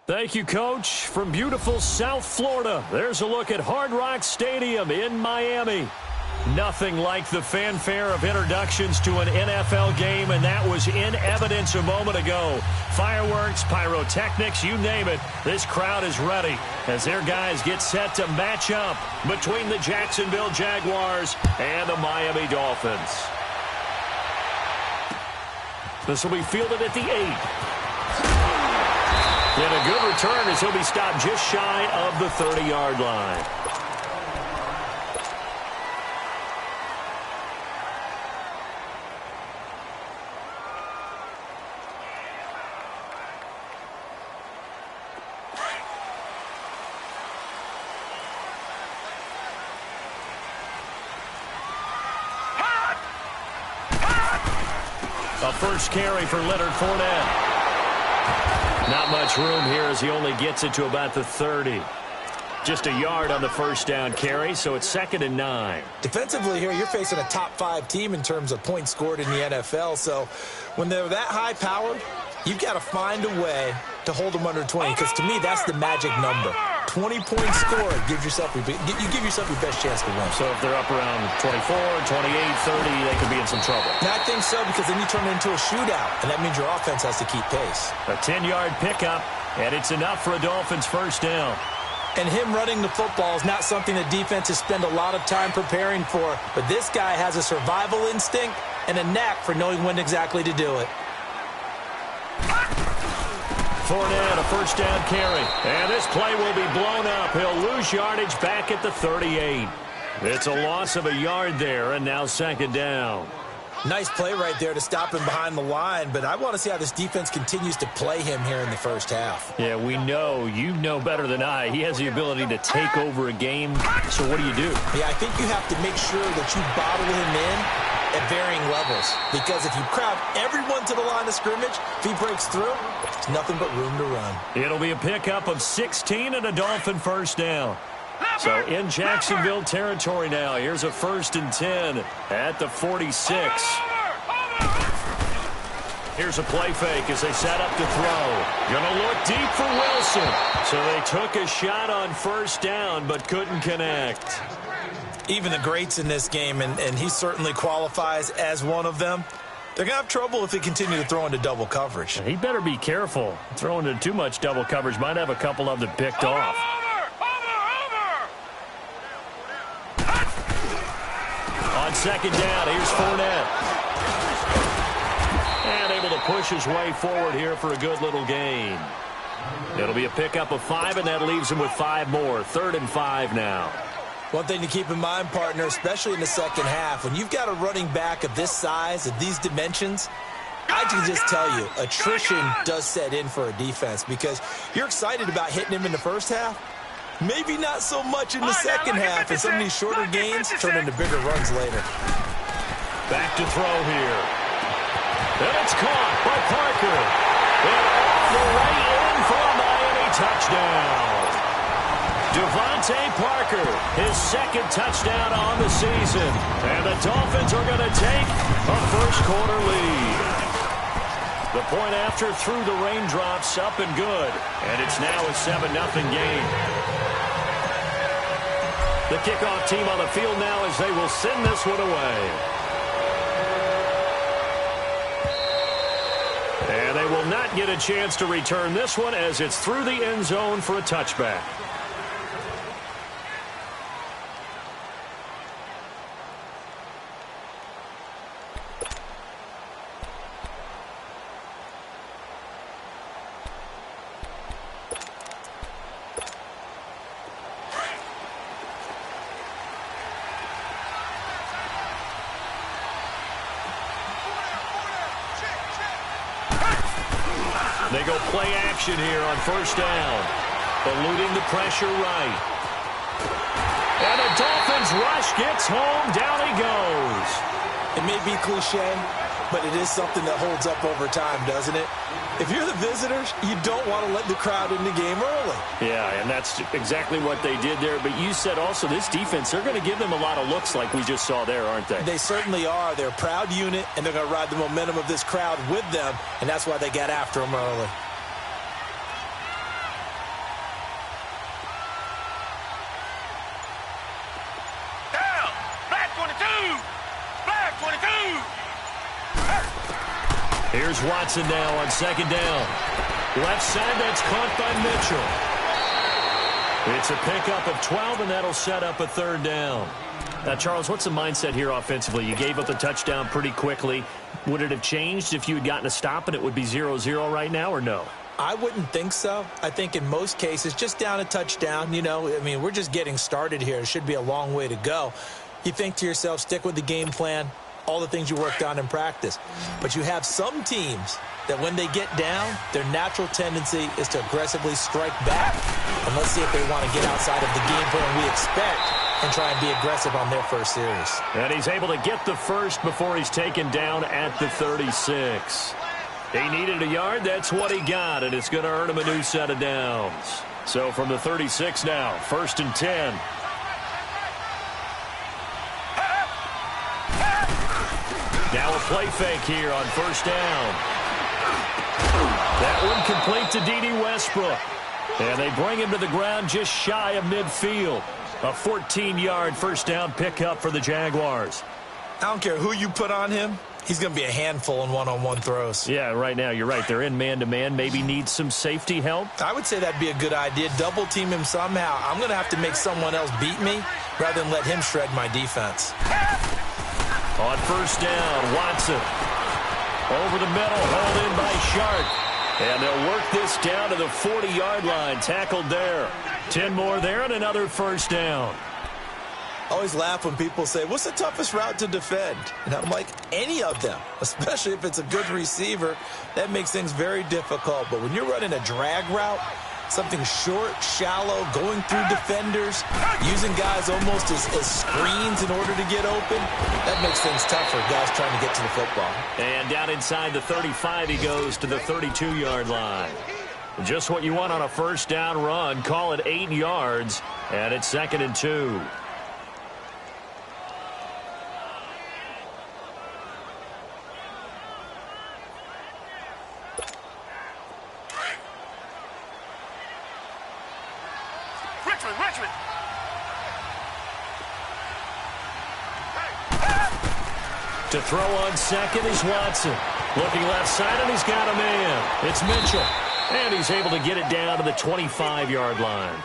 Thank you, Coach. From beautiful South Florida, there's a look at Hard Rock Stadium in Miami. Nothing like the fanfare of introductions to an NFL game, and that was in evidence a moment ago. Fireworks, pyrotechnics, you name it. This crowd is ready as their guys get set to match up between the Jacksonville Jaguars and the Miami Dolphins. This will be fielded at the 8. And a good return as he'll be stopped just shy of the 30-yard line. A first carry for Leonard Fournette. Not much room here as he only gets it to about the 30. Just a yard on the first down carry, so it's 2nd and 9. Defensively here, you're facing a top-5 team in terms of points scored in the NFL. So when they're that high-powered, you've got to find a way to hold them under 20. Because to me, that's the magic number. 20-point score, you give yourself your best chance to win. So if they're up around 24, 28, 30, they could be in some trouble. And I think so, because then you turn it into a shootout, and that means your offense has to keep pace. A 10-yard pickup, and it's enough for a Dolphins first down. And him running the football is not something the defenses spend a lot of time preparing for, but this guy has a survival instinct and a knack for knowing when exactly to do it. Fournette, a first down carry. And this play will be blown up. He'll lose yardage back at the 38. It's a loss of a yard there, and now 2nd down. Nice play right there to stop him behind the line, but I want to see how this defense continues to play him here in the first half. Yeah, we know. You know better than I. He has the ability to take over a game, so what do you do? Yeah, I think you have to make sure that you bottle him in at varying levels, because if you crowd everyone to the line of scrimmage, if he breaks through, there's nothing but room to run. It'll be a pickup of 16 and a Dolphin first down. So in Jacksonville territory now. Here's a 1st and 10 at the 46. Here's a play fake as they set up to throw. Gonna look deep for Wilson. So they took a shot on first down but couldn't connect. Even the greats in this game, and he certainly qualifies as one of them, they're going to have trouble if they continue to throw into double coverage. He better be careful. Throwing into too much double coverage might have a couple of them picked off. On 2nd down, here's Fournette. And able to push his way forward here for a good little gain. It'll be a pickup of 5, and that leaves him with 5 more. 3rd and 5 now. One thing to keep in mind, partner, especially in the second half, when you've got a running back of this size, of these dimensions, I can just tell you, attrition does set in for a defense because you're excited about hitting him in the first half. Maybe not so much in the second half, and some of these shorter gains turn into bigger runs later. Back to throw here. And it's caught by Parker. And off the way in for a Miami touchdown. Devontae Parker, his 2nd touchdown on the season. And the Dolphins are going to take a first-quarter lead. The point after through the raindrops, up and good. And it's now a 7-0 game. The kickoff team on the field now as they will send this one away. And they will not get a chance to return this one as it's through the end zone for a touchback. They go play action here on first down. Eluding the pressure right. And the Dolphins rush gets home. Down he goes. It may be cliche, but it is something that holds up over time, doesn't it? If you're the visitors, you don't want to let the crowd in the game early. Yeah, and that's exactly what they did there. But you said also this defense, they're going to give them a lot of looks like we just saw there, aren't they? They certainly are. They're a proud unit, and they're going to ride the momentum of this crowd with them, and that's why they got after them early. Down! Black 22! Black 22! Here's Watson now on second down. Left side, that's caught by Mitchell. It's a pickup of 12, and that'll set up a third down. Now, Charles, what's the mindset here offensively? You gave up the touchdown pretty quickly. Would it have changed if you had gotten a stop and it would be 0-0 right now, or no? I wouldn't think so. I think in most cases, just down a touchdown, we're just getting started here. It should be a long way to go. You think to yourself, stick with the game plan, all the things you worked on in practice. But you have some teams that when they get down, their natural tendency is to aggressively strike back. And let's see if they want to get outside of the game plan we expect and try and be aggressive on their first series. And he's able to get the first before he's taken down at the 36. He needed a yard. That's what he got, and it's going to earn him a new set of downs. So from the 36 now, 1st and 10. Now a play fake here on first down. That one complete to D.D. Westbrook. And they bring him to the ground just shy of midfield. A 14-yard first down pickup for the Jaguars. I don't care who you put on him. He's going to be a handful in one-on-one throws. Yeah, right now, you're right. They're in man-to-man. Maybe needs some safety help. I would say that'd be a good idea. Double team him somehow. I'm going to have to make someone else beat me rather than let him shred my defense. On first down, Watson. Over the middle, hauled in by Sharp. And they'll work this down to the 40-yard line. Tackled there. 10 more there and another first down. I always laugh when people say, what's the toughest route to defend? And I'm like, any of them, especially if it's a good receiver. That makes things very difficult. But when you're running a drag route, something short, shallow, going through defenders, using guys almost as screens in order to get open, that makes things tough for guys trying to get to the football. And down inside the 35, he goes to the 32-yard line. Just what you want on a first down run. Call it 8 yards, and it's 2nd and 2. Richmond! To throw on second is Watson. Looking left side, and he's got a man. It's Mitchell. And he's able to get it down to the 25-yard line.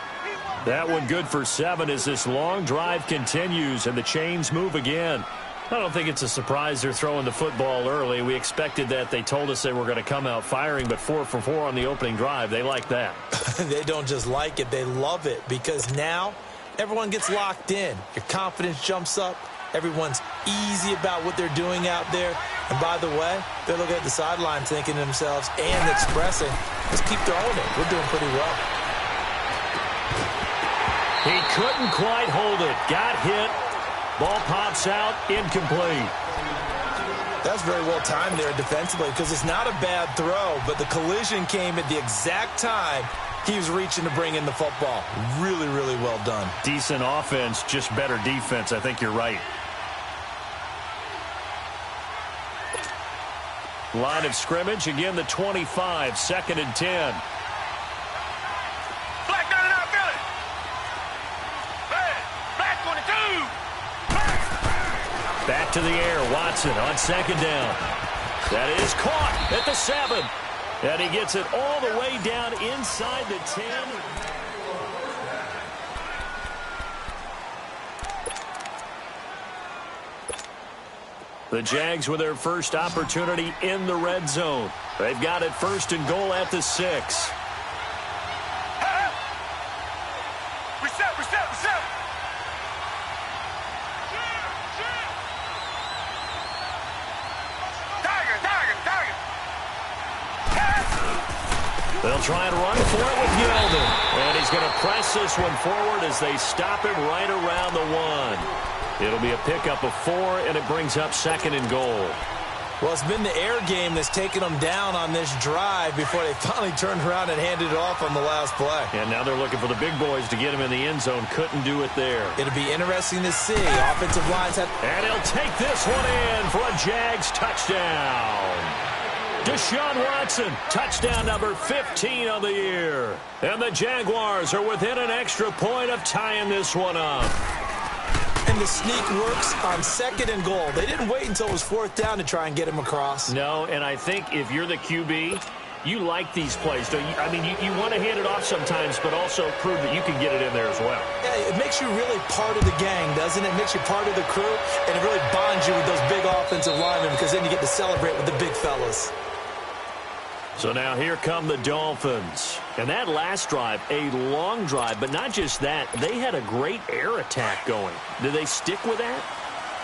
That one good for 7 as this long drive continues and the chains move again. I don't think it's a surprise they're throwing the football early. We expected that. They told us they were going to come out firing, but 4 for 4 on the opening drive. They like that. They don't just like it. They love it because now everyone gets locked in. Your confidence jumps up. Everyone's easy about what they're doing out there. And by the way, they're looking at the sideline thinking to themselves and expressing, let's keep throwing it. We're doing pretty well. He couldn't quite hold it. Got hit. Ball pops out, incomplete. That's very well timed there defensively because it's not a bad throw, but the collision came at the exact time he was reaching to bring in the football. Really, really well done. Decent offense, just better defense. I think you're right. Line of scrimmage, again the 25, 2nd and 10. Black 99 Philly! Black 22! Back to the air, Watson on second down. That is caught at the 7. And he gets it all the way down inside the 10. The Jags with their first opportunity in the red zone. They've got it 1st and goal at the 6. Reset! Tiger! They'll try and run for it with Yeldon. And he's going to press this one forward as they stop him right around the 1. It'll be a pickup of 4, and it brings up 2nd and goal. Well, it's been the air game that's taken them down on this drive before they finally turned around and handed it off on the last play. And now they're looking for the big boys to get him in the end zone. Couldn't do it there. It'll be interesting to see. Offensive lines have... And he'll take this one in for a Jags touchdown. Deshaun Watson, touchdown number 15 of the year. And the Jaguars are within an extra point of tying this one up. And the sneak works on 2nd and goal. They didn't wait until it was 4th down to try and get him across. No, and I think if you're the QB, you like these plays, don't you? I mean, you want to hand it off sometimes, but also prove that you can get it in there as well. Yeah, it makes you really part of the gang, doesn't it? It makes you part of the crew, and it really bonds you with those big offensive linemen because then you get to celebrate with the big fellas. So now here come the Dolphins. And that last drive, a long drive, but not just that. They had a great air attack going. Do they stick with that?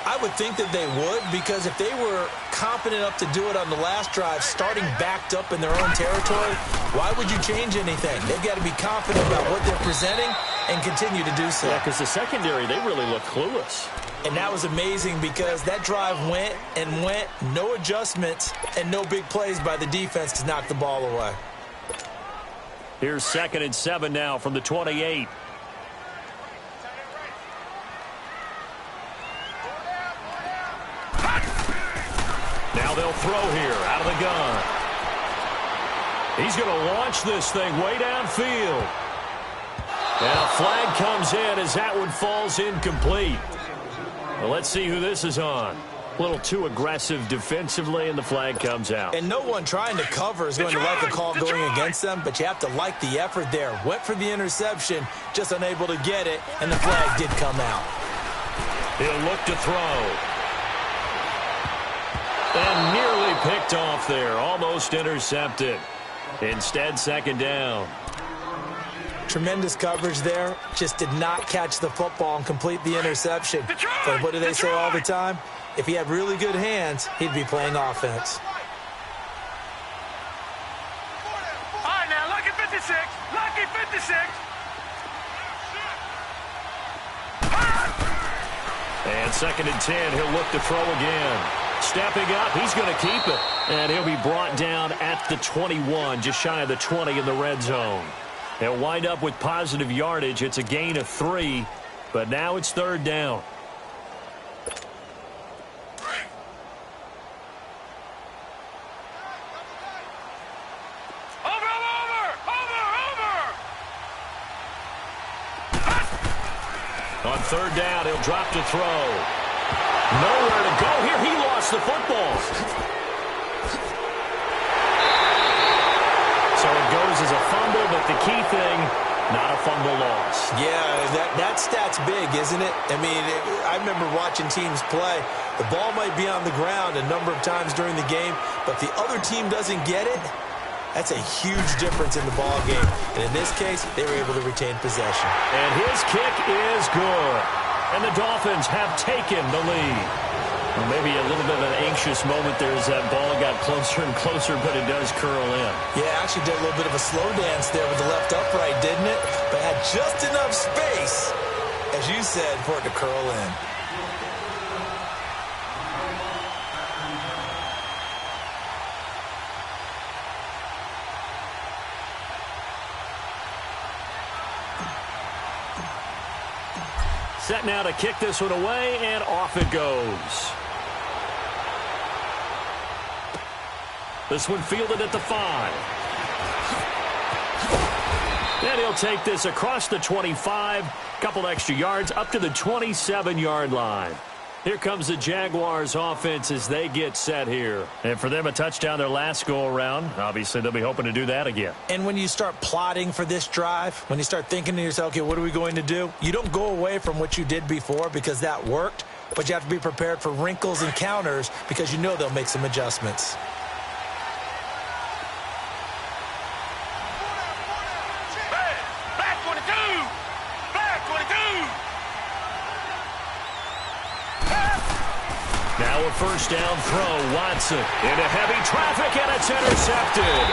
I would think that they would, because if they were confident enough to do it on the last drive, starting backed up in their own territory, why would you change anything? They've got to be confident about what they're presenting and continue to do so. Yeah, because the secondary, they really look clueless. And that was amazing because that drive went and went, no adjustments, and no big plays by the defense to knock the ball away. Here's 2nd and 7 now from the 28. Now they'll throw here out of the gun. He's going to launch this thing way downfield. And a flag comes in as that one falls incomplete. Well, let's see who this is on. A little too aggressive defensively, and the flag comes out. And no one trying to cover is going to like a call going against them, but you have to like the effort there. Went for the interception, just unable to get it, and the flag did come out. He'll look to throw. And nearly picked off there, almost intercepted. Instead, 2nd down. Tremendous coverage there. Just did not catch the football and complete the interception. But what do they say all the time? If he had really good hands, he'd be playing offense. All right, now, lucky 56. Lucky 56. And 2nd and 10, he'll look to throw again. Stepping up, he's going to keep it. And he'll be brought down at the 21, just shy of the 20 in the red zone. They'll wind up with positive yardage. It's a gain of 3, but now it's 3rd down. On 3rd down, he'll drop to throw. Nowhere to go here. He lost the football. So it goes as a fumble, but the key thing, not a fumble loss. Yeah, that stat's big, isn't it? I mean, I remember watching teams play. The ball might be on the ground a number of times during the game, but the other team doesn't get it. That's a huge difference in the ball game. And in this case, they were able to retain possession. And his kick is good. And the Dolphins have taken the lead. Well, maybe a little bit of an anxious moment there as that ball got closer and closer, but it does curl in. Yeah, actually did a little bit of a slow dance there with the left upright, didn't it? But had just enough space, as you said, for it to curl in. Set now to kick this one away, and off it goes. This one fielded at the 5. And he'll take this across the 25, couple extra yards, up to the 27-yard line. Here comes the Jaguars offense as they get set here. And for them, a touchdown their last go-around. Obviously, they'll be hoping to do that again. And when you start plotting for this drive, when you start thinking to yourself, okay, what are we going to do? You don't go away from what you did before because that worked, but you have to be prepared for wrinkles and counters because you know they'll make some adjustments. Back 22. Back 22. Now a first down throw. Watson into heavy traffic, and it's intercepted.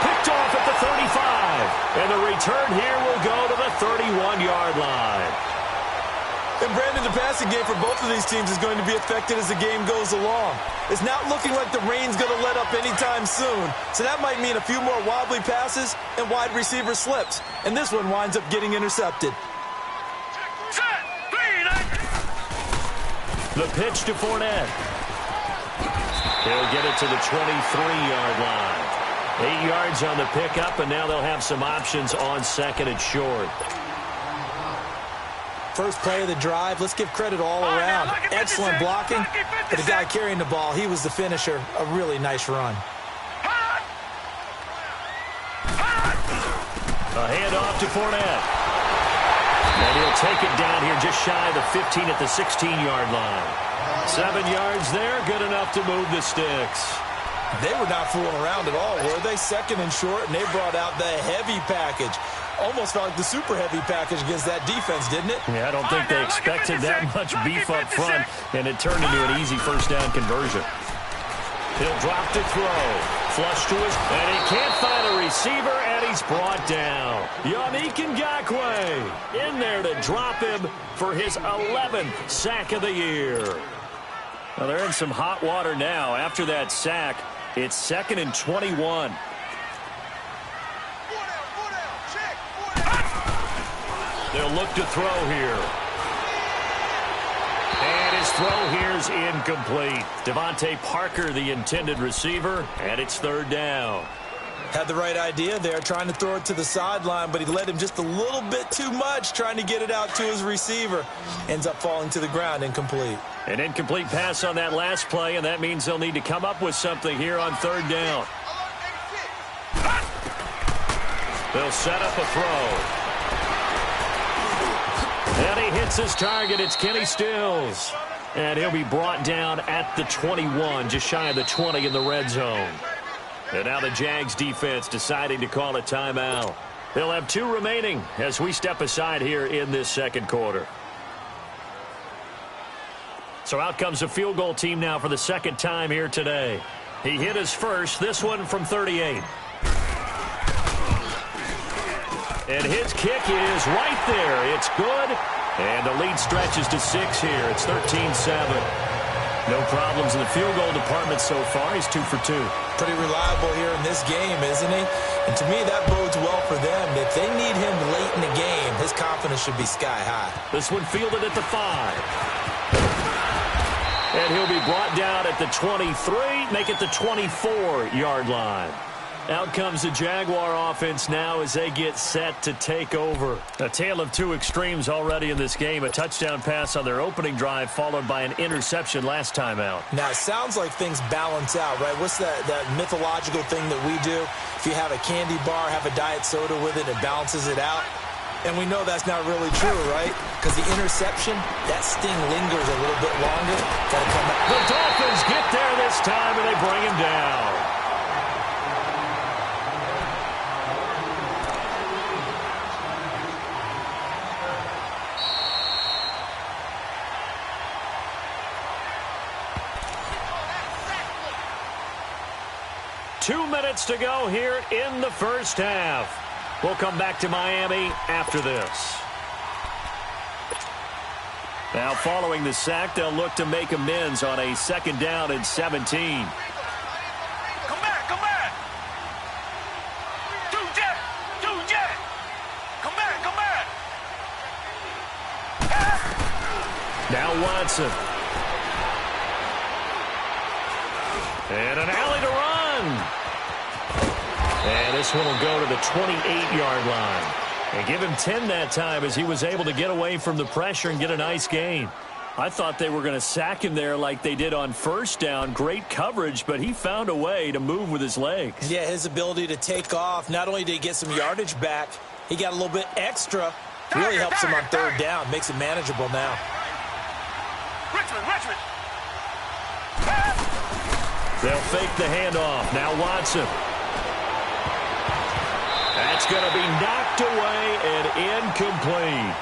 Picked off at the 35. And the return here will go to the 31-yard line. And Brandon, the passing game for both of these teams is going to be affected as the game goes along. It's not looking like the rain's going to let up anytime soon, so that might mean a few more wobbly passes and wide receiver slips. And this one winds up getting intercepted. The pitch to Fournette. He'll get it to the 23-yard line. 8 yards on the pickup, and now they'll have some options on second and short. First play of the drive, let's give credit all around. Excellent blocking, but the guy carrying the ball, he was the finisher. A really nice run. A handoff to Fournette. And he'll take it down here just shy of the 15 at the 16-yard line. 7 yards there, good enough to move the sticks. They were not fooling around at all, were they? Second and short, and they brought out the heavy package. Almost felt like the super heavy package against that defense, didn't it? Yeah, I don't think they expected that much beef up front, and it turned into an easy first down conversion. He'll drop to throw. Flush to his, and he can't find a receiver, and he's brought down. Yannick Ngakoue in there to drop him for his 11th sack of the year. Well, they're in some hot water now. After that sack, it's 2nd and 21. They'll look to throw here. And his throw here's incomplete. Devontae Parker, the intended receiver, and it's 3rd down. Had the right idea there, trying to throw it to the sideline, but he led him just a little bit too much, trying to get it out to his receiver. Ends up falling to the ground, incomplete. An incomplete pass on that last play, and that means they'll need to come up with something here on 3rd down. They'll set up a throw. And he hits his target. It's Kenny Stills. And he'll be brought down at the 21, just shy of the 20 in the red zone. And now the Jags defense deciding to call a timeout. They'll have 2 remaining as we step aside here in this second quarter. So out comes the field goal team now for the second time here today. He hit his first, this one from 38. And his kick is right there. It's good. And the lead stretches to 6 here. It's 13-7. No problems in the field goal department so far. He's 2 for 2. Pretty reliable here in this game, isn't he? And to me, that bodes well for them. If they need him late in the game, his confidence should be sky high. This one fielded at the 5. And he'll be brought down at the 23, make it the 24-yard line. Out comes the Jaguar offense now as they get set to take over. A tale of 2 extremes already in this game. A touchdown pass on their opening drive followed by an interception last time out. Now, it sounds like things balance out, right? What's that mythological thing that we do? If you have a candy bar, have a diet soda with it, it balances it out. And we know that's not really true, right? Because the interception, that sting lingers a little bit longer. Got to come back. The Dolphins get there this time, and they bring him down. Two minutes to go here in the first half. We'll come back to Miami after this. Now following the sack, they'll look to make amends on a 2nd down and 17. Come back, come back. 2 jet, 2 jet. Come back, come back. Now Watson. And an alley to run. And this one will go to the 28-yard line. And give him 10 that time as he was able to get away from the pressure and get a nice gain. I thought they were going to sack him there like they did on 1st down. Great coverage, but he found a way to move with his legs. Yeah, his ability to take off. Not only did he get some yardage back, he got a little bit extra. Really helps him on 3rd down. Makes it manageable now. Richmond. They'll fake the handoff. Now Watson. That's going to be knocked away and incomplete.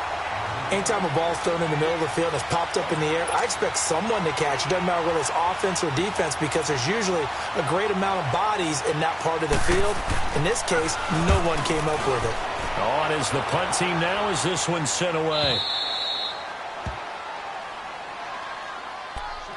Anytime a ball's thrown in the middle of the field and it's popped up in the air, I expect someone to catch. It doesn't matter whether it's offense or defense because there's usually a great amount of bodies in that part of the field. In this case, no one came up with it. On is the punt team now as this one's sent away.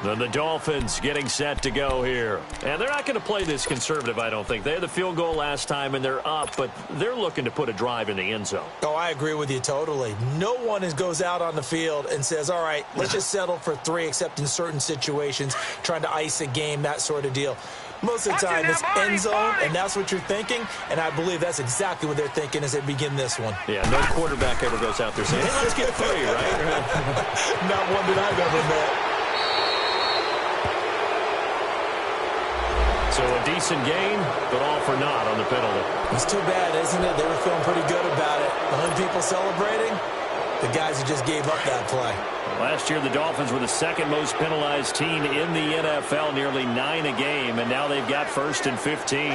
The Dolphins getting set to go here. And they're not going to play this conservative, I don't think. They had the field goal last time, and they're up, but they're looking to put a drive in the end zone. Oh, I agree with you totally. No one goes out on the field and says, all right, let's just settle for 3, except in certain situations, trying to ice a game, that sort of deal. Most of the time, it's end zone, and that's what you're thinking, and I believe that's exactly what they're thinking as they begin this one. Yeah, no quarterback ever goes out there saying, hey, let's get 3, right? Not one that I've ever met. So a decent gain, but all for naught on the penalty. It's too bad, isn't it? They were feeling pretty good about it. The only people celebrating, the guys who just gave up that play. Last year, the Dolphins were the second most penalized team in the NFL, nearly 9 a game, and now they've got 1st and 15.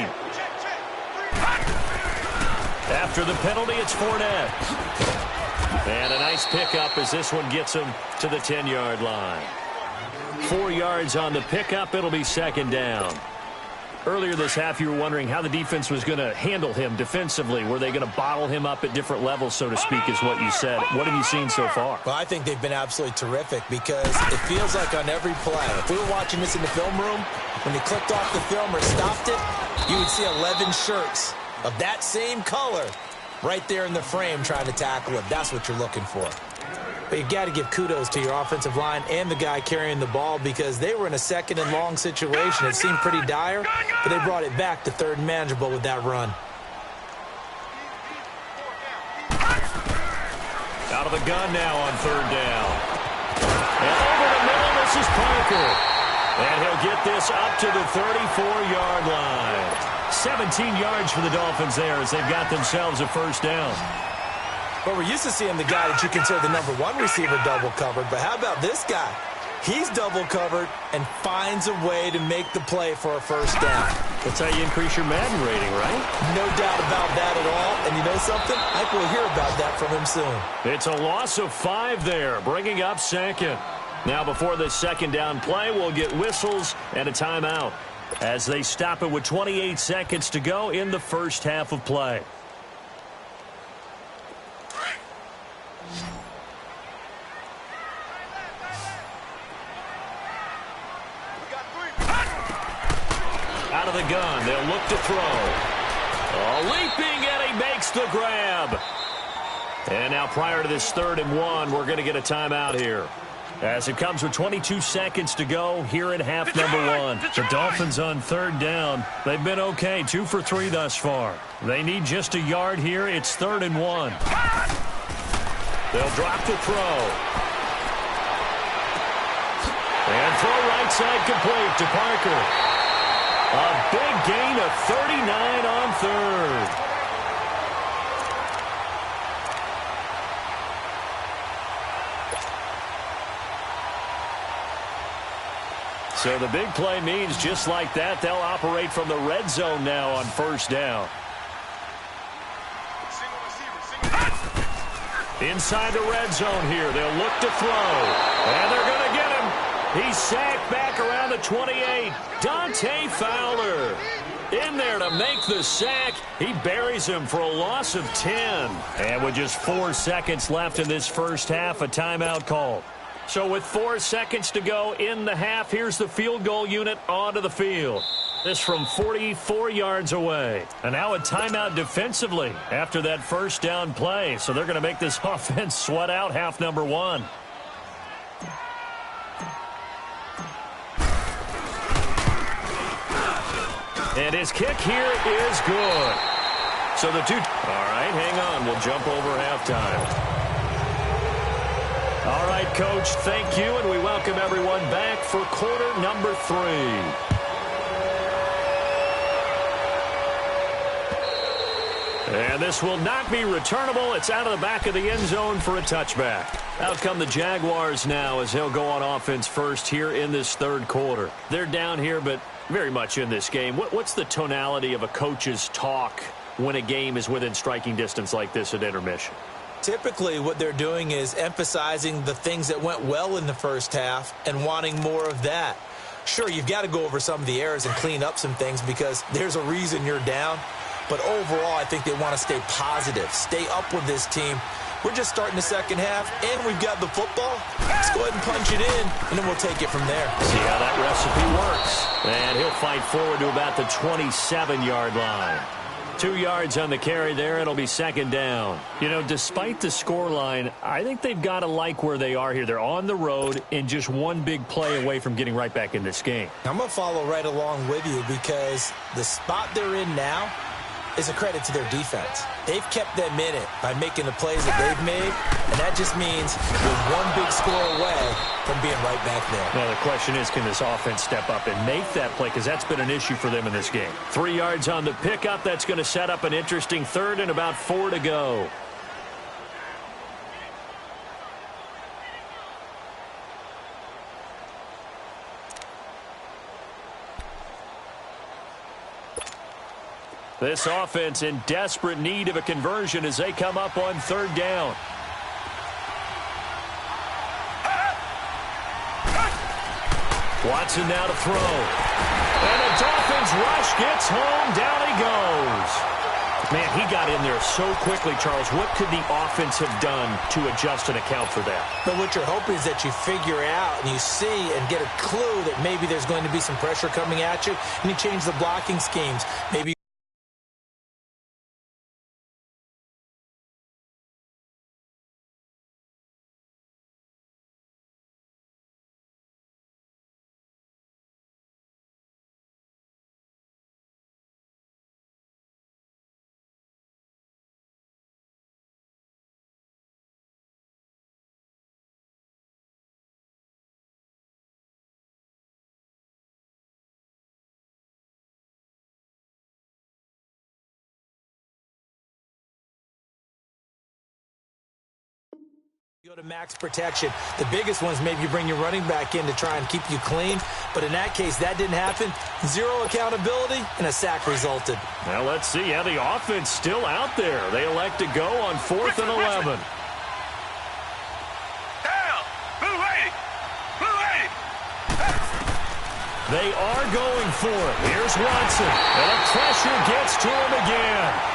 After the penalty, it's Fournette. And a nice pickup as this one gets him to the 10-yard line. 4 yards on the pickup. It'll be 2nd down. Earlier this half, you were wondering how the defense was going to handle him defensively. Were they going to bottle him up at different levels, so to speak, is what you said. What have you seen so far? Well, I think they've been absolutely terrific because it feels like on every play, if we were watching this in the film room, when they clicked off the film or stopped it, you would see 11 shirts of that same color right there in the frame trying to tackle it. That's what you're looking for. But you've got to give kudos to your offensive line and the guy carrying the ball because they were in a 2nd and long situation. It seemed pretty dire, but they brought it back to 3rd and manageable with that run. Out of the gun now on 3rd down. And over the middle, this is Parker. And he'll get this up to the 34-yard line. 17 yards for the Dolphins there as they've got themselves a 1st down. Well, we're used to seeing the guy that you consider the number 1 receiver double covered, but how about this guy? He's double covered and finds a way to make the play for a 1st down. That's how you increase your Madden rating, right? No doubt about that at all. And you know something? I think we'll hear about that from him soon. It's a loss of 5 there, bringing up 2nd. Now, before this 2nd down play, we'll get whistles and a timeout as they stop it with 28 seconds to go in the 1st half of play. Out of the gun, they'll look to throw. Oh, leaping, and he makes the grab. And now prior to this 3rd and 1, we're going to get a timeout here. As it comes with 22 seconds to go here in half number 1. The Dolphins on 3rd down. They've been okay, 2 for 3 thus far. They need just a yard here. It's 3rd and 1. They'll drop the throw. And throw right side complete to Parker. A big gain of 39 on 3rd. So the big play means just like that, they'll operate from the red zone now on 1st down. Inside the red zone here, they'll look to throw. And they're going to get him. He's sacked back around the 28. Dante Fowler in there to make the sack. He buries him for a loss of 10. And with just 4 seconds left in this 1st half, a timeout call. So with 4 seconds to go in the half, here's the field goal unit onto the field. This from 44 yards away. And now a timeout defensively after that 1st down play. So they're going to make this offense sweat out half number 1. And his kick here is good. So the two... All right, hang on. We'll jump over halftime. All right, Coach, thank you, and we welcome everyone back for quarter number 3. And this will not be returnable. It's out of the back of the end zone for a touchback. Out come the Jaguars now as they'll go on offense first here in this 3rd quarter. They're down here, but very much in this game. What's the tonality of a coach's talk when a game is within striking distance like this at intermission? Typically, what they're doing is emphasizing the things that went well in the 1st half and wanting more of that. Sure, you've got to go over some of the errors and clean up some things because there's a reason you're down. But overall, I think they want to stay positive, stay up with this team, We're just starting the second half, and we've got the football. Let's go ahead and punch it in, and then we'll take it from there. See how that recipe works. And he'll fight forward to about the 27-yard line. 2 yards on the carry there. It'll be second down. You know, despite the scoreline, I think they've got to like where they are here. They're on the road and just one big play away from getting right back in this game. I'm going to follow right along with you because the spot they're in now is a credit to their defense. They've kept them in it by making the plays that they've made, and that just means we're one big score away from being right back there. Now, the question is, can this offense step up and make that play? Because that's been an issue for them in this game. 3 yards on the pickup. That's going to set up an interesting third and about 4 to go. This offense in desperate need of a conversion as they come up on third down. Watson now to throw. And the Dolphins rush gets home. Down he goes. Man, he got in there so quickly, Charles. What could the offense have done to adjust and account for that? But what you're hoping is that you figure out and you see and get a clue that maybe there's going to be some pressure coming at you, and you change the blocking schemes. Maybe go to max protection. The biggest ones, maybe you bring your running back in to try and keep you clean. But in that case, that didn't happen. Zero accountability, and a sack resulted. Now let's see how the offense still out there. They elect to go on 4th and 11. Down. Blue 80. Blue 80. They are going for it. Here's Watson. And the pressure gets to him again.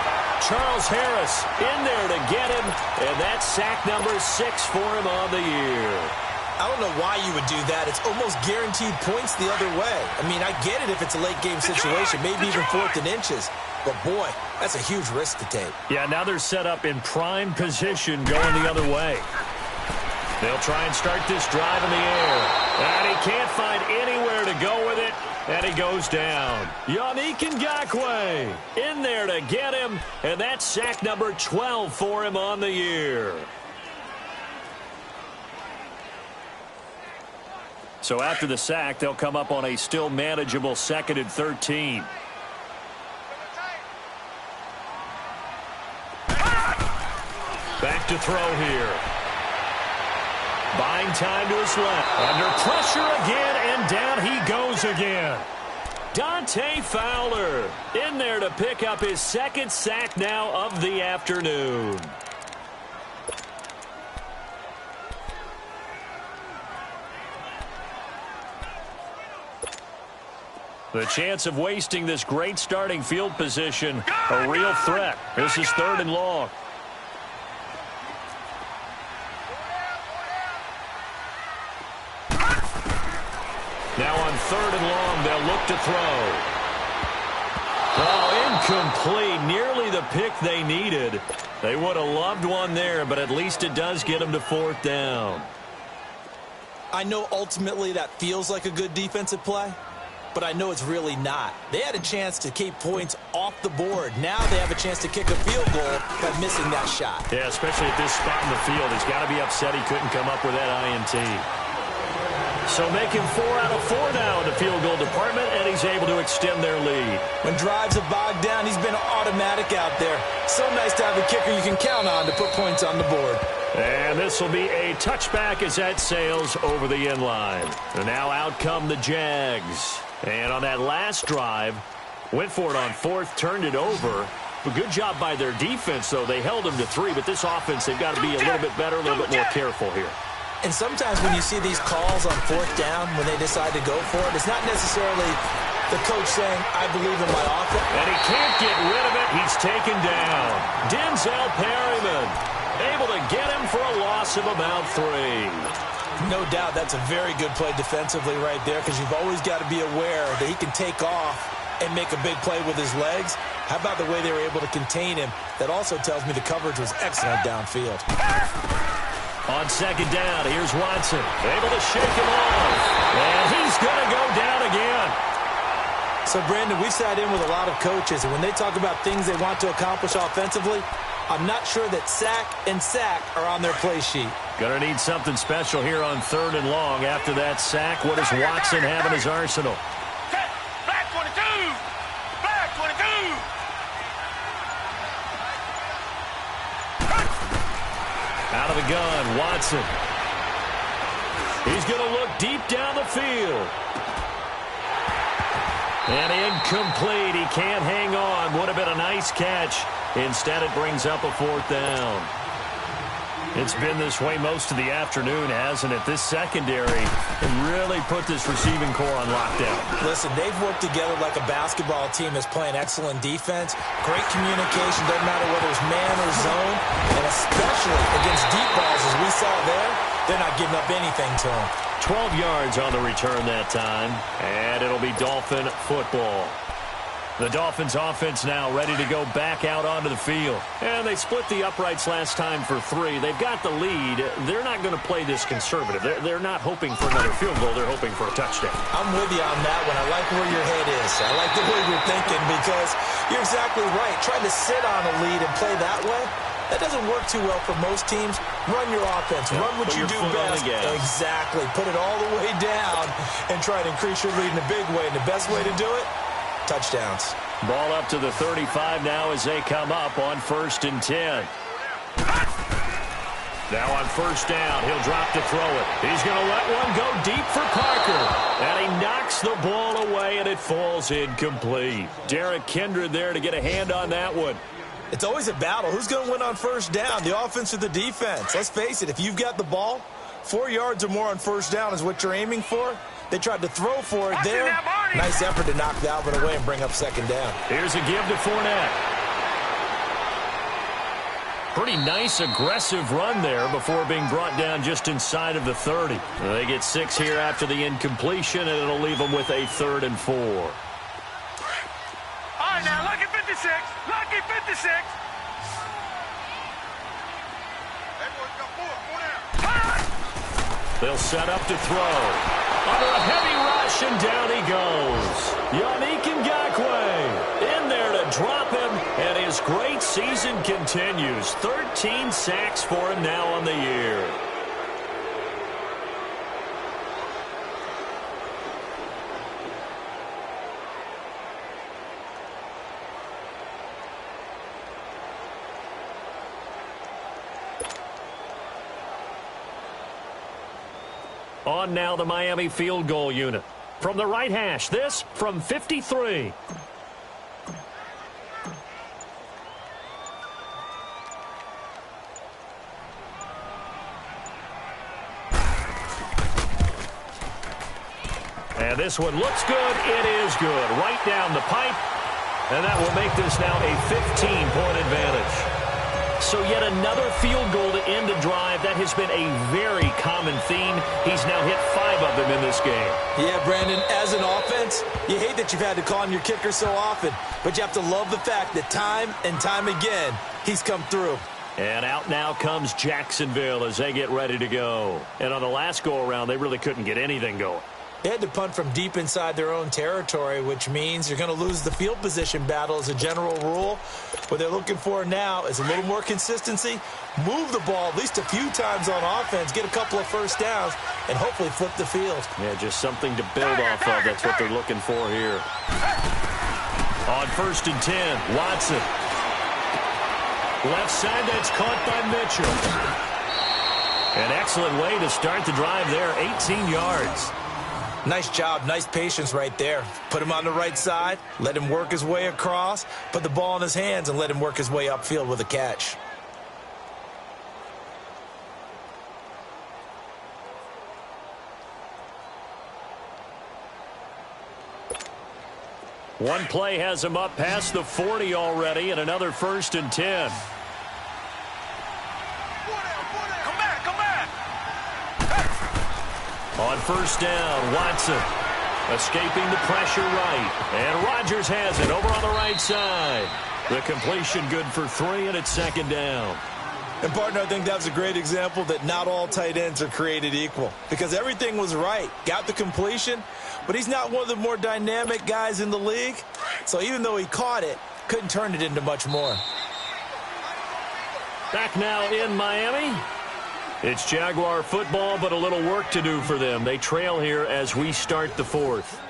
Charles Harris in there to get him, and that's sack number 6 for him on the year. I don't know why you would do that. It's almost guaranteed points the other way. I mean, I get it if it's a late-game situation, maybe even 4th and inches. But, boy, that's a huge risk to take. Yeah, now they're set up in prime position going the other way. They'll try and start this drive in the air. And he can't find anywhere to go with it. And he goes down. Yannick Ngakoue in there to get him. And that's sack number 12 for him on the year. So after the sack, they'll come up on a still manageable 2nd and 13. Back to throw here. Buying time to his left. Under pressure again, and down he goes again. Dante Fowler in there to pick up his 2nd sack now of the afternoon. The chance of wasting this great starting field position, a real threat. This is 3rd and long. Now on 3rd and long, they'll look to throw. Oh, incomplete. Nearly the pick they needed. They would have loved one there, but at least it does get them to 4th down. I know ultimately that feels like a good defensive play, but I know it's really not. They had a chance to keep points off the board. Now they have a chance to kick a field goal by missing that shot. Yeah, especially at this spot in the field. He's got to be upset he couldn't come up with that INT. So making 4 out of 4 now in the field goal department, and he's able to extend their lead. When drives have bogged down, he's been automatic out there. So nice to have a kicker you can count on to put points on the board. And this will be a touchback as that sails over the end line. And now out come the Jags. And on that last drive, went for it on 4th, turned it over. A good job by their defense, though. They held them to 3, but this offense, they've got to be a little bit better, a little bit more careful here. And sometimes when you see these calls on 4th down, when they decide to go for it, it's not necessarily the coach saying, I believe in my offense. And he can't get rid of it. He's taken down. Denzel Perryman able to get him for a loss of about 3. No doubt that's a very good play defensively right there, because you've always got to be aware that he can take off and make a big play with his legs. How about the way they were able to contain him? That also tells me the coverage was excellent downfield. On second down, here's Watson. Able to shake him off. And he's going to go down again. So, Brandon, we sat in with a lot of coaches, and when they talk about things they want to accomplish offensively, I'm not sure that sack and sack are on their play sheet. Going to need something special here on 3rd and long. After that sack, what does Watson have in his arsenal? Black 22! Black 22! Out of the gun, Watson. He's going to look deep down the field. And incomplete. He can't hang on. Would have been a nice catch. Instead, it brings up a 4th down. It's been this way most of the afternoon, hasn't it? This secondary really put this receiving core on lockdown. Listen, they've worked together like a basketball team that's playing excellent defense. Great communication, doesn't matter whether it's man or zone. And especially against deep balls, as we saw there, they're not giving up anything to them. 12 yards on the return that time, and it'll be Dolphin football. The Dolphins offense now ready to go back out onto the field. And they split the uprights last time for 3. They've got the lead. They're not going to play this conservative. They're not hoping for another field goal. They're hoping for a touchdown. I'm with you on that one. I like where your head is. I like the way you're thinking, because you're exactly right. Trying to sit on a lead and play that way, that doesn't work too well for most teams. Run your offense. Run what you do best. Exactly. Put it all the way down and try to increase your lead in a big way. And the best way to do it, touchdowns. Ball up to the 35 now as they come up on 1st and 10. Now on 1st down, he'll drop to throw it. He's going to let one go deep for Parker. And he knocks the ball away, and it falls incomplete. Derek Kindred there to get a hand on that one. It's always a battle. Who's going to win on 1st down, the offense or the defense? Let's face it, if you've got the ball, 4 yards or more on 1st down is what you're aiming for. They tried to throw for it there. Nice effort to knock that one away and bring up 2nd down. Here's a give to Fournette. Pretty nice, aggressive run there before being brought down just inside of the 30. They get 6 here after the incompletion, and it'll leave them with a 3rd and 4. All right, now, lucky 56. Lucky 56. They'll set up to throw. Under a heavy rush, and down he goes. Yannick Ngakoue in there to drop him, and his great season continues. 13 sacks for him now on the year. On now the Miami field goal unit. From the right hash, this from 53. And this one looks good. It is good. Right down the pipe. And that will make this now a 15-point advantage. So yet another field goal to end a drive. That has been a very common theme. He's now hit 5 of them in this game. Yeah, Brandon, as an offense, you hate that you've had to call him your kicker so often, but you have to love the fact that time and time again, he's come through. And out now comes Jacksonville as they get ready to go. And on the last go-around, they really couldn't get anything going. They had to punt from deep inside their own territory, which means you're going to lose the field position battle as a general rule. What they're looking for now is a little more consistency, move the ball at least a few times on offense, get a couple of 1st downs, and hopefully flip the field. Yeah, just something to build off of. That's what they're looking for here. On 1st and 10, Watson. Left side, that's caught by Mitchell. An excellent way to start the drive there, 18 yards. Nice job, nice patience right there. Put him on the right side, let him work his way across, put the ball in his hands, and let him work his way upfield with a catch. One play has him up past the 40 already, and another 1st and 10. On first down, Watson escaping the pressure right. And Rodgers has it over on the right side. The completion good for 3, and it's second down. And, partner, I think that was a great example that not all tight ends are created equal, because everything was right. Got the completion, but he's not one of the more dynamic guys in the league. So even though he caught it, couldn't turn it into much more. Back now in Miami. It's Jaguar football, but a little work to do for them. They trail here as we start the fourth.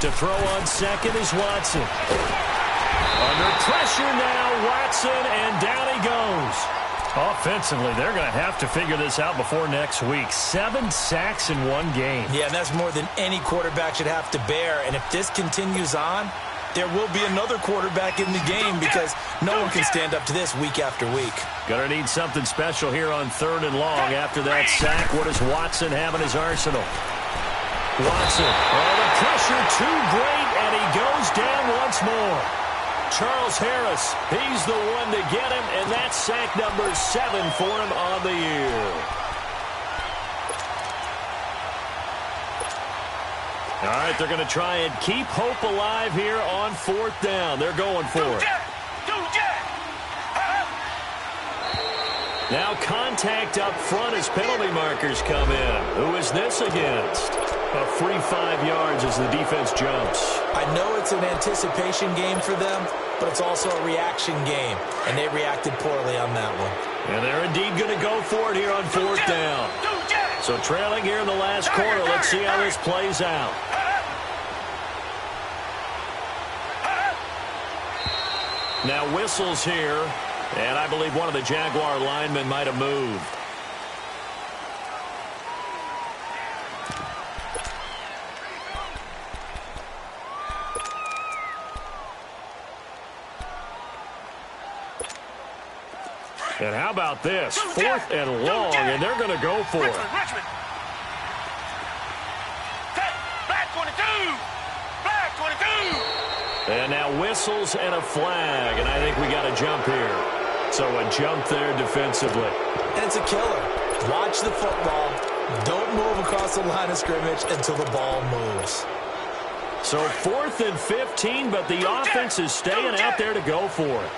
To throw on second is Watson. Under pressure now, Watson, and down he goes. Offensively, they're going to have to figure this out before next week. 7 sacks in one game. Yeah, and that's more than any quarterback should have to bear. And if this continues on, there will be another quarterback in the game because no one can stand up to this week after week. Going to need something special here on 3rd and long. After that sack, what does Watson have in his arsenal? Watson, the pressure too great, and he goes down once more. Charles Harris, he's the one to get him, and that's sack number 7 for him on the year. All right, they're going to try and keep hope alive here on 4th down. They're going for it. Now contact up front as penalty markers come in. Who is this against? A free 5 yards as the defense jumps. I know it's an anticipation game for them, but it's also a reaction game, and they reacted poorly on that one. And they're indeed going to go for it here on 4th down. So trailing here in the last quarter. Let's see how this plays out. Now whistles here, and I believe one of the Jaguar linemen might have moved. And how about this? 4th and long, and they're going to go for it. And now whistles and a flag, and I think we got a jump here. So a jump there defensively. And it's a killer. Watch the football. Don't move across the line of scrimmage until the ball moves. So 4th and 15, but the offense is staying out there to go for it.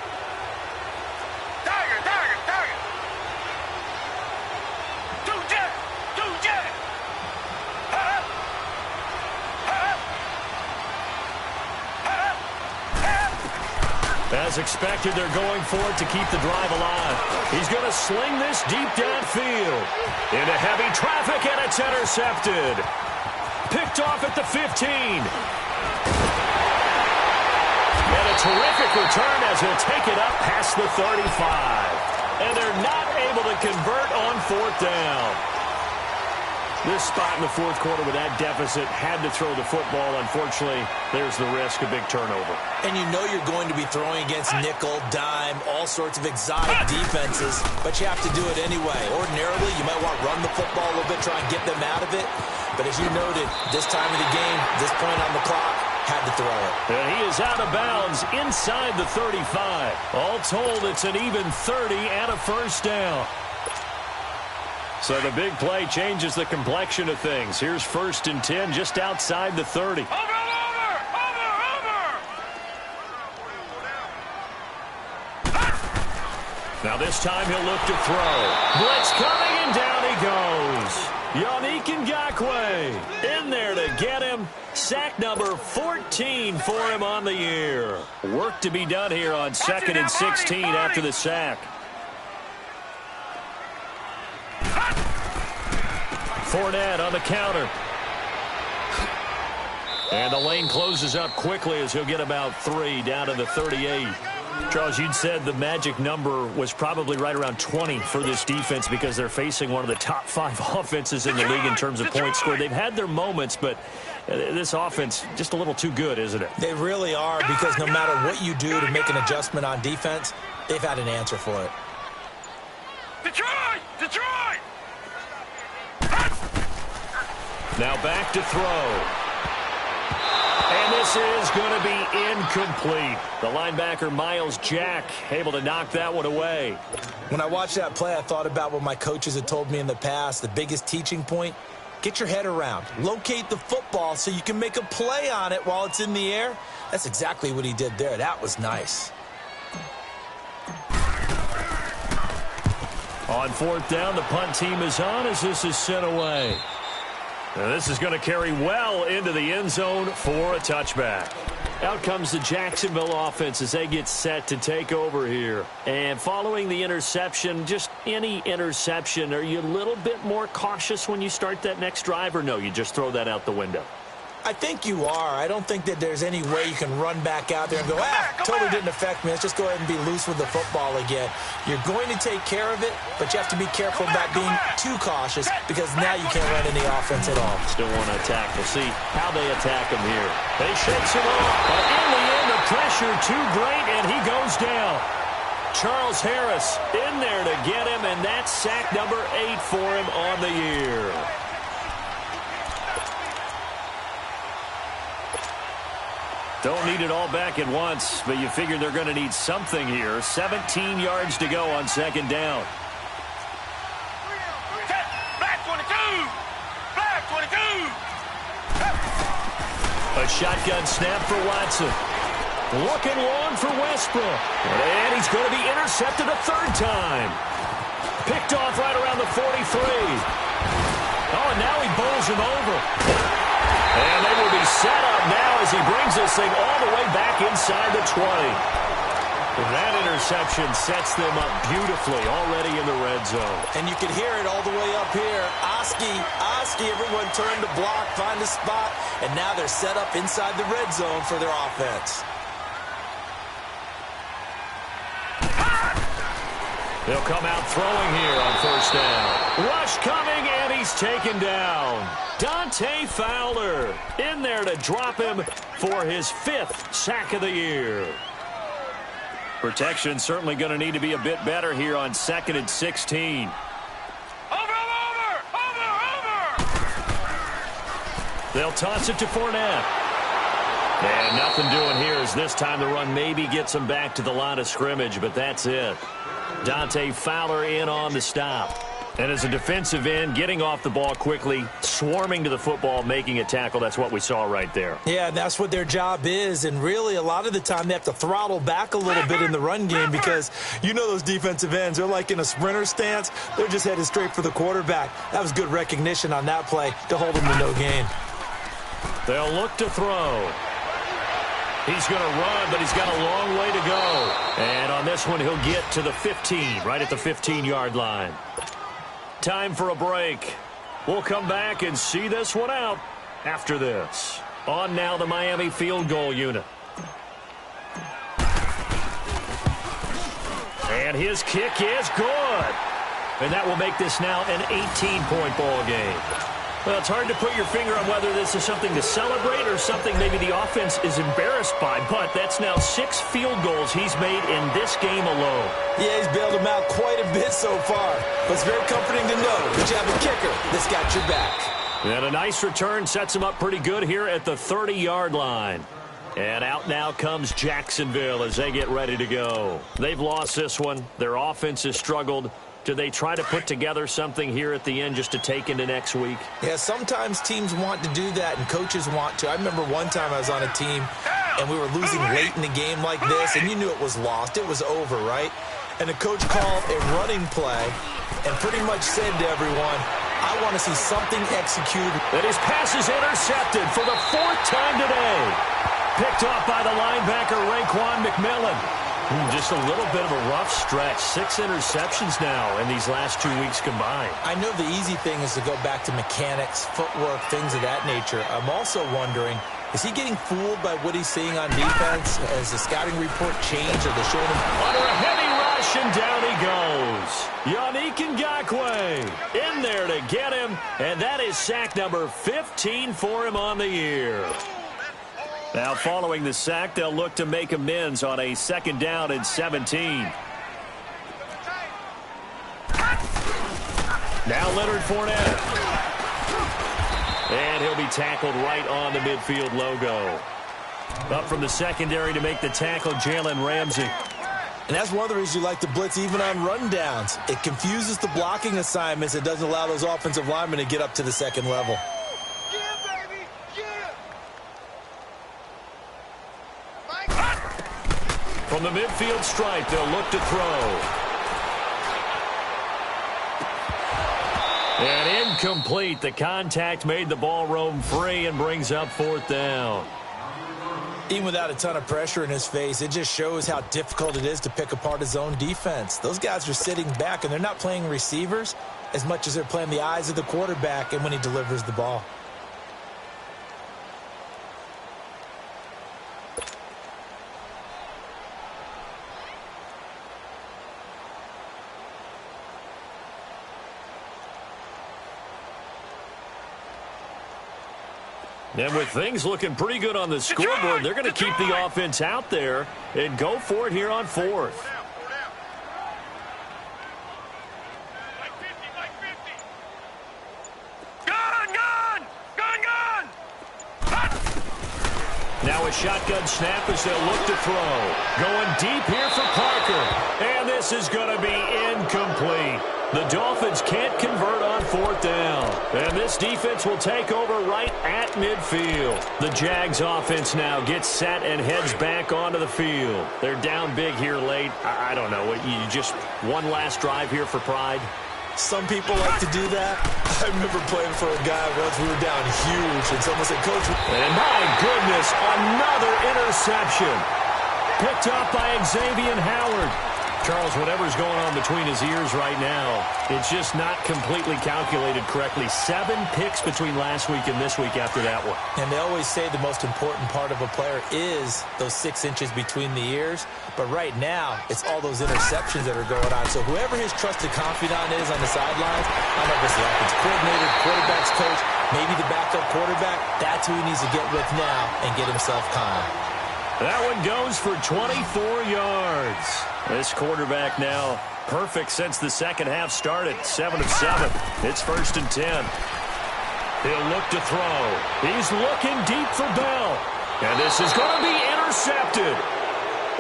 As expected, they're going for it to keep the drive alive. He's going to sling this deep downfield. Into heavy traffic, and it's intercepted. Picked off at the 15. And a terrific return as he'll take it up past the 35. And they're not able to convert on 4th down. This spot in the 4th quarter with that deficit had to throw the football. Unfortunately, there's the risk of big turnover. And you know you're going to be throwing against nickel, dime, all sorts of exotic defenses, but you have to do it anyway. Ordinarily, you might want to run the football a little bit, try and get them out of it. But as you noted, this time of the game, this point on the clock, had to throw it. And he is out of bounds inside the 35. All told, it's an even 30 and a first down. So the big play changes the complexion of things. Here's 1st and 10 just outside the 30. Over! Now this time he'll look to throw. Blitz coming, and down he goes. Yannick Ngakoue in there to get him. Sack number 14 for him on the year. Work to be done here on 2nd and 16 after the sack. Fournette on the counter. And the lane closes up quickly as he'll get about 3 down to the 38. Charles, you'd said the magic number was probably right around 20 for this defense because they're facing one of the top 5 offenses in the league in terms of points scored. They've had their moments, but this offense just a little too good, isn't it? They really are, because no matter what you do to make an adjustment on defense, they've had an answer for it. Detroit! Now back to throw. And this is going to be incomplete. The linebacker, Miles Jack, able to knock that one away. When I watched that play, I thought about what my coaches had told me in the past. The biggest teaching point, get your head around. Locate the football so you can make a play on it while it's in the air. That's exactly what he did there. That was nice. On fourth down, the punt team is on as this is sent away. Now this is going to carry well into the end zone for a touchback. Out comes the Jacksonville offense as they get set to take over here. And following the interception, just any interception, are you a little bit more cautious when you start that next drive, or no, you just throw that out the window? I think you are. I don't think that there's any way you can run back out there and go, totally didn't affect me. Let's just go ahead and be loose with the football again. You're going to take care of it, but you have to be careful about being too cautious because now you can't run any offense at all. Still want to attack. We'll see how they attack him here. They shakes him off, but in the end, the pressure too great, and he goes down. Charles Harris in there to get him, and that's sack number 8 for him on the year. Don't need it all back at once, but you figure they're going to need something here. 17 yards to go on second down. Black 22! Black 22! A shotgun snap for Watson. Looking long for Westbrook. And he's going to be intercepted a third time. Picked off right around the 43. Oh, and now he bowls him over. And they will be set up now as he brings this thing all the way back inside the 20. And that interception sets them up beautifully already in the red zone. And you can hear it all the way up here. Oski, everyone turned to block, find a spot, and now they're set up inside the red zone for their offense. They'll come out throwing here on first down. Rush coming, and he's taken down. Dante Fowler in there to drop him for his 5th sack of the year. Protection certainly going to need to be a bit better here on 2nd and 16. Over! They'll toss it to Fournette. And nothing doing here as this time the run maybe gets them back to the line of scrimmage, but that's it. Dante Fowler in on the stop. And as a defensive end, getting off the ball quickly, swarming to the football, making a tackle, that's what we saw right there. Yeah, and that's what their job is. And really, a lot of the time, they have to throttle back a little bit in the run game because you know those defensive ends, they're like in a sprinter stance. They're just headed straight for the quarterback. That was good recognition on that play to hold them to no gain. They'll look to throw. He's going to run, but he's got a long way to go. And on this one, he'll get to the 15, right at the 15-yard line. Time for a break. We'll come back and see this one out after this. On now the Miami field goal unit. And his kick is good. And that will make this now an 18-point ball game. Well, it's hard to put your finger on whether this is something to celebrate or something maybe the offense is embarrassed by, but that's now 6 field goals he's made in this game alone. Yeah, he's bailed them out quite a bit so far, but it's very comforting to know that you have a kicker that's got your back. And a nice return sets him up pretty good here at the 30-yard line. And out now comes Jacksonville as they get ready to go. They've lost this one. Their offense has struggled. Do they try to put together something here at the end just to take into next week? Yeah, sometimes teams want to do that and coaches want to. I remember one time I was on a team and we were losing late in the game like this, and you knew it was lost. It was over, right? And the coach called a running play and pretty much said to everyone, I want to see something executed. And his pass is intercepted for the 4th time today. Picked off by the linebacker, Raekwon McMillan. Just a little bit of a rough stretch. 6 interceptions now in these last 2 weeks combined. I know the easy thing is to go back to mechanics, footwork, things of that nature. I'm also wondering, is he getting fooled by what he's seeing on defense? Has the scouting report changed? Are they showing him? Under a heavy rush, and down he goes. Yannick Ngakoue in there to get him, and that is sack number 15 for him on the year. Now following the sack, they'll look to make amends on a 2nd down and 17. Now Leonard Fournette. And he'll be tackled right on the midfield logo. Up from the secondary to make the tackle, Jalen Ramsey. And that's one of the reasons you like to blitz even on rundowns. It confuses the blocking assignments. It doesn't allow those offensive linemen to get up to the second level. From the midfield stripe, they'll look to throw. And incomplete. The contact made the ball roam free and brings up 4th down. Even without a ton of pressure in his face, it just shows how difficult it is to pick apart his own defense. Those guys are sitting back, and they're not playing receivers as much as they're playing the eyes of the quarterback and when he delivers the ball. And with things looking pretty good on the scoreboard, they're going to keep the offense out there and go for it here on 4th. Now a shotgun snap as they'll look to throw. Going deep here for Parker. And this is going to be incomplete. The Dolphins can't convert on 4th down. And this defense will take over right at midfield. The Jags offense now gets set and heads back onto the field. They're down big here late. I don't know. You just one last drive here for pride? Some people like to do that. I remember playing for a guy once. We were down huge, and someone said, Coach. And my goodness, another interception. Picked up by Xavier Howard. Charles, whatever's going on between his ears right now, it's just not completely calculated correctly. 7 picks between last week and this week after that one. And they always say the most important part of a player is those 6 inches between the ears. But right now, it's all those interceptions that are going on. So whoever his trusted confidant is on the sidelines, I don't know if it's the offensive coordinator, quarterback's coach, maybe the backup quarterback, that's who he needs to get with now and get himself calm. That one goes for 24 yards. This quarterback now perfect since the second half started. 7 of 7. It's 1st and 10. He'll look to throw. He's looking deep for Bell. And this is going to be intercepted.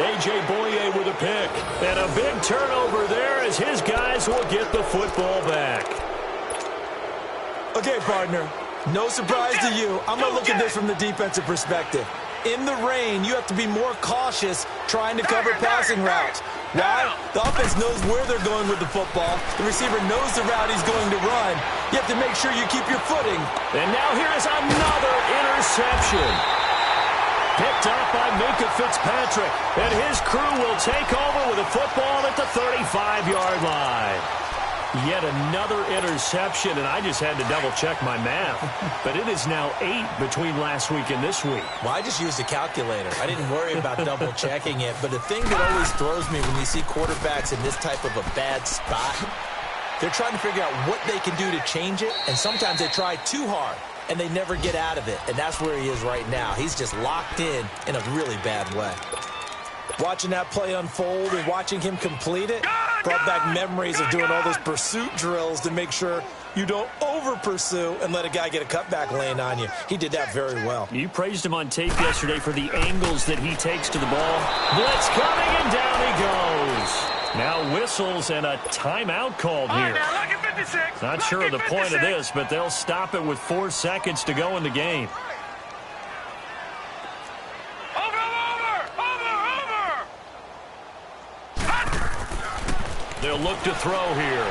A.J. Boye with a pick. And a big turnover there as his guys will get the football back. Okay, partner. No surprise to you. I'm going to look at this from the defensive perspective. In the rain, you have to be more cautious trying to cover passing routes. Why? The offense knows where they're going with the football. The receiver knows the route he's going to run. You have to make sure you keep your footing. And now here is another interception. Picked up by Minka Fitzpatrick. And his crew will take over with a football at the 35-yard line. Yet another interception, and I just had to double-check my math. But it is now 8 between last week and this week. Well, I just used a calculator. I didn't worry about double-checking it. But the thing that always throws me when you see quarterbacks in this type of a bad spot, they're trying to figure out what they can do to change it, and sometimes they try too hard, and they never get out of it. And that's where he is right now. He's just locked in a really bad way. Watching that play unfold and watching him complete it brought back memories of doing all those pursuit drills to make sure you don't over-pursue and let a guy get a cutback lane on you. He did that very well. You praised him on tape yesterday for the angles that he takes to the ball. Blitz coming, and down he goes. Now whistles and a timeout called here. Not sure of the point of this, but they'll stop it with 4 seconds to go in the game. They'll look to throw here.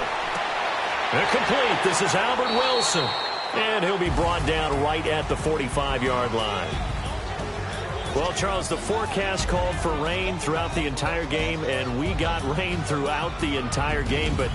Incomplete. This is Albert Wilson. And he'll be brought down right at the 45-yard line. Well, Charles, the forecast called for rain throughout the entire game, and we got rain throughout the entire game. But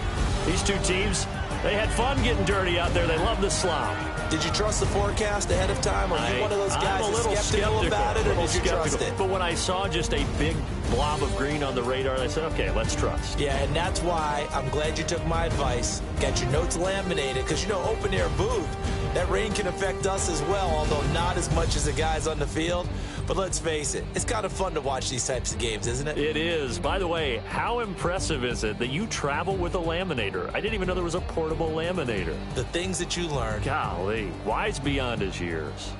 these two teams, they had fun getting dirty out there. They love the slop. Did you trust the forecast ahead of time? Or are you one of those guys that's skeptical about it, or did you trust it? But when I saw just a big blob of green on the radar, I said, okay, let's trust. Yeah, and that's why I'm glad you took my advice. Got your notes laminated, because, you know, open-air booth, that rain can affect us as well, although not as much as the guys on the field. But let's face it, it's kind of fun to watch these types of games, isn't it? It is. By the way, how impressive is it that you travel with a laminator? I didn't even know there was a portable laminator. The things that you learn. Golly, wise beyond his years.